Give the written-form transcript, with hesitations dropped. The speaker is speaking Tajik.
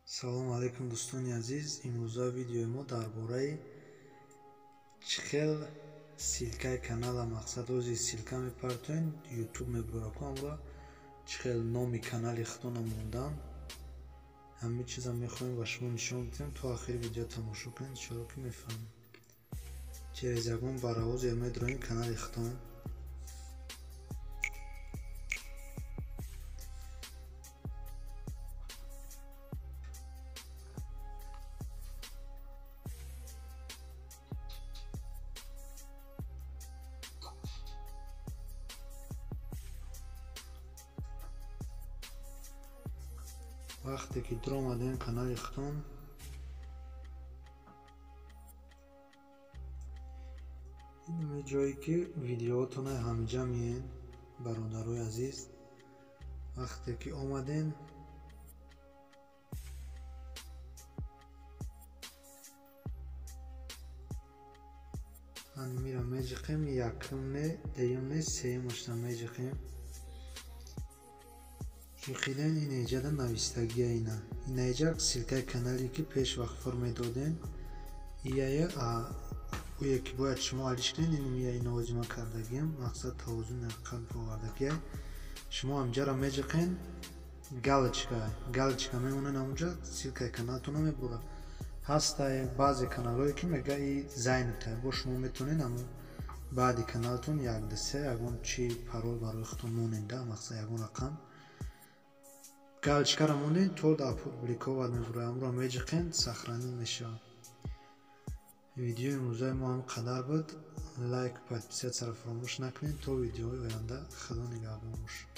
салом алайкум дӯстони азиз, имрӯза видеои мо дар бораи чӣ хел силкаи канала мақсад ӯзи силка мепартоен ютуб мебуракам ва чӣ хел номи канали худона мондан ҳамин чиза мехоҳем ба шумо нишон бидем. То охири видео тамошо кунед, иншоалло ки мефаҳмед. через ягон баровоз медроем канали худон. вақте ки омадем канали худон, ин ҷое ки видеоотон ҳамиҷа меен бародарои азиз. вақте ки омадем мира меҷиқем, якуме дуюме сеюмашта меҷиқем. шухиден ин эҷада навистагия ин эҷа силкаи канале ки пеш вақт фур медодем ияя уе ки бояд шумо алиш кунед. ин мия инозима кардагиям мақсад тавозуни қалб овардагия. шумо ҳамҷара меҷиқен, галочка мемонен ҳамунҷа, силкаи каналтона мебурад. ҳастае баъзе каналҳое ки мега и зайнутае, бо шумо метавонед ҳамун баъди каналтон як десе ягон чи парол барои худтон моненда, мақсад ягон рақам галочкаро монед, то дар публиковат мебурад. амро меҷиқен, сохранӣ мешавад. видеои имрӯзаи мо ҳам қадар буд. лайк, подписатсияро фаромӯш накунед. То видеои оянда худо нигаҳбон бошад.